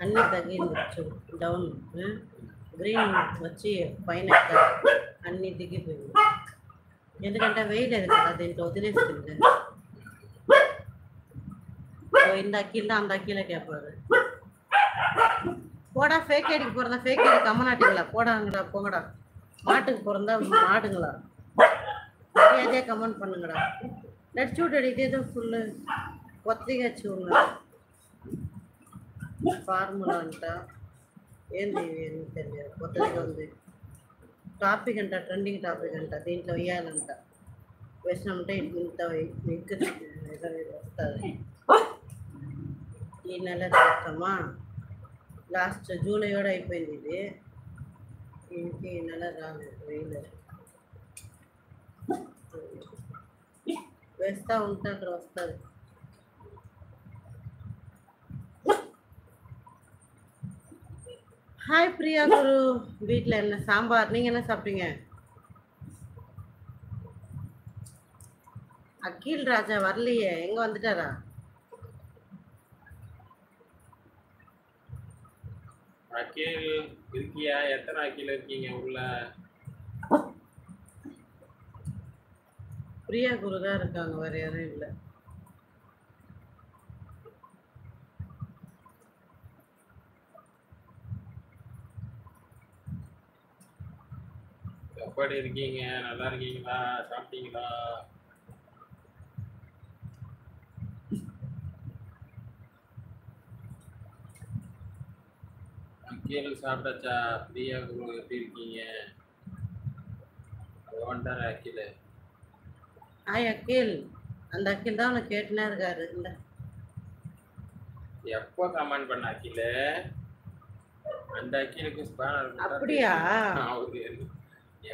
అన్నీ తగ్గించు down green వచ్చి పైన అన్నీ దిగిపోయింది. ఎందుకంటే వేయలేదు కదా, దీంట్లో వదిలేస్తుంది. இந்த அக்கில் தான் அந்த அக்கில கேட்பாரு. போடா ஃபேக் ஐடிக்கு பிறந்தா ஃபேக் ஐடி கம்மனாட்டிங்களா, போடாங்கடா போங்கடா. மாட்டுக்கு பிறந்தா மாடுங்களா, அதே கமெண்ட் பண்ணுங்கடா. நடிச்சு விட்டு இதே ஃபுல்லு కొత్తగాచ్చున్నా ఫార్ములా అంట, ఏంది ఏమి తెలియదు, కొత్తగా ఉంది. టాపిక్ అంట, ట్రెండింగ్ టాపిక్ అంట, దీంట్లో వేయాలంట. వేసినామంటే ఇంత వస్తుంది. ఈ నెల చేస్తామా, లాస్ట్ జూలై కూడా అయిపోయింది ఇది, ఇంక ఈ నెల రాలేదు, వేయలేదు. వేస్తూ ఉంటారు, వస్తుంది. ஹாய் பிரியா குரு, வீட்டில் என்ன சாம்பார், நீங்கள் என்ன சாப்பிட்டீங்க? அகில் ராஜா வரலையே, எங்கே வந்துட்டாரா? அகில் இருக்கியா? எத்தனை அகில் இருக்கீங்க உள்ள? பிரியா குரு தான் இருக்காங்க, வேற யாரும் இல்லை. எப்படி இருக்கீங்க? நல்லா இருக்கீங்களா? சாப்பிட்டீங்களா? அக்கில் சாப்பிட்டாச்சா? பிரியா குரு எப்படி இருக்கீங்க? வந்துட்டாரு அக்கில். ஹாய் அகில், அந்த அகில் தான் உனக்கு கேட்டுனே இருக்காரு. இல்லை எப்போ கமெண்ட் பண்ண அக்கில்? அந்த அக்கிலுக்கு ஸ்பேனர் அப்படியா? அவரு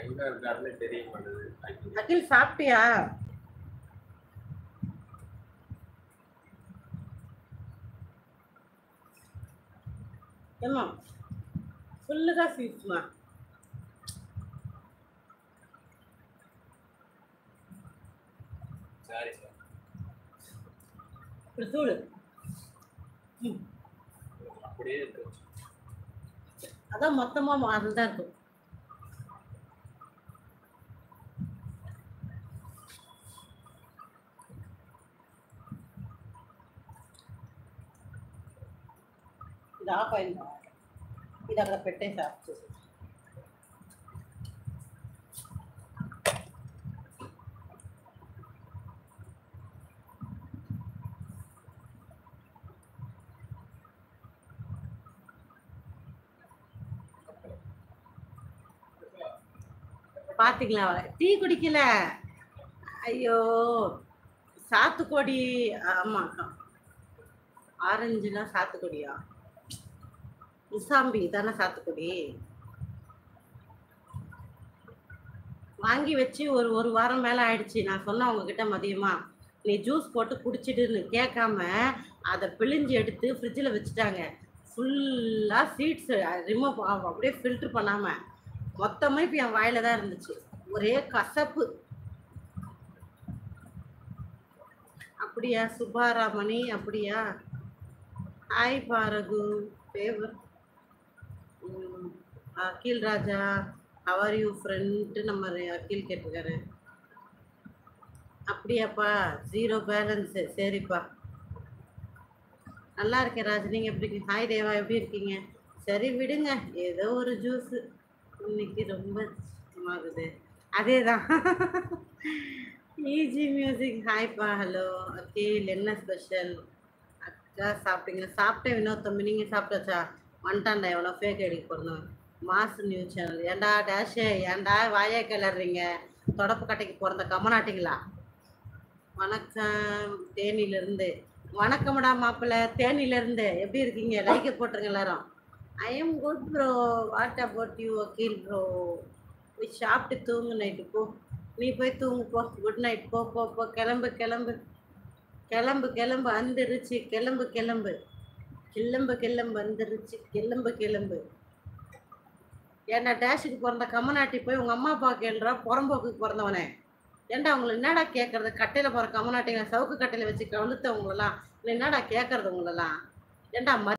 எங்க இருக்காருன்னு தெரிய மாட்டேது. அகில் சாப்பிட்டியா? ఏమో ఫుల్గా స్వీట్స్మా. சரி சார், ఇప్పుడు చూడు, அப்படியே இருக்கு. அதான் மொத்தமாக அதுதான் இருக்கும். ఇది ఆఫ్ అయిందా? ఇది అక్కడ పెట్టేసి ఆఫ్ చేసి. பார்த்தீங்களா, டீ குடிக்கல. ஐயோ, சாத்துக்குடி. ஆமாக்கா, ஆரஞ்சுனா சாத்துக்குடியா? முசாம்பி தானே சாத்துக்குடி. வாங்கி வச்சு ஒரு வாரம் மேலே ஆயிடுச்சு. நான் சொன்னேன் உங்ககிட்ட மதியமா, நீ ஜூஸ் போட்டு குடிச்சிடுன்னு கேட்காம அதை பிழிஞ்சு எடுத்து ஃப்ரிட்ஜில் வச்சுட்டாங்க. ஃபுல்லாக சீட்ஸ் ரிமூவ் அப்படியே ஃபில்ட்ரு பண்ணாமல் மொத்தமாக இப்போ என் வாயில தான் இருந்துச்சு. ஒரே கசப்பு. அப்படியா சுப்பாராமணி? அப்படியா? ஹாய் பாரகு favour. Akhil Raja how are you friend நம்ம அகில் கேட்டிருக்காரு. அப்படியாப்பா, 0 பேலன்ஸு. சரிப்பா, நல்லா இருக்கேன் ராஜ், நீங்கள் எப்படி இருக்கீங்க? ஹாய் தேவா, எப்படி இருக்கீங்க? சரி விடுங்க, ஏதோ ஒரு ஜூஸு இன்னைக்கு ரொம்ப ஆகுது. அதே தான். ஈஜி மியூசிக் ஹாய்ப்பா. ஹலோ அகில், என்ன ஸ்பெஷல்? அக்கா சாப்பிட்டீங்களா? சாப்பிட்டேன் வினோத் தம்பி, நீங்கள் சாப்பிட்டாச்சா? வந்துட்டான்டா எவ்வளோ ஃபேக் ஐடிக்கு பிறந்தவன். Mass news channel. ஏண்டா டேஷே, ஏண்டா வாயை கிளறீங்க? தொடப்பு கட்டைக்கு பிறந்த கம்மனாட்டிங்களா? வணக்கம் தேனியிலேருந்து. வணக்கம்டா மாப்பிள்ளை, தேனியிலேருந்து. எப்படி இருக்கீங்க? லைக்கை போட்டுருங்க எல்லாரும். I am good bro, what about you Akhil bro? போய் சாப்பிட்டு தூங்கு, நைட்டு போ. நீ போய் தூங்கு போ. Good night. போ போ போ, கிளம்பு கிளம்பு கிளம்பு கிளம்பு, வந்துருச்சு. கிளம்பு கிளம்பு கிளம்பு கிளம்பு, வந்துருச்சு. கிளம்பு கிளம்பு. ஏன்டா டேஷுக்கு பிறந்த கம்மநாட்டி போய் உங்கள் அம்மா அப்பா கேள்றா, புறம்போக்குக்கு பிறந்தவனே. ஏன்டா உங்களை என்னடா கேட்கறது? கட்டையில் போகிற கம்மநாட்டிங்க, சவுக்கு கட்டையில் வச்சு கழுத்த உங்களெல்லாம் என்னடா கேட்கறது? உங்களெல்லாம் ஏன்டா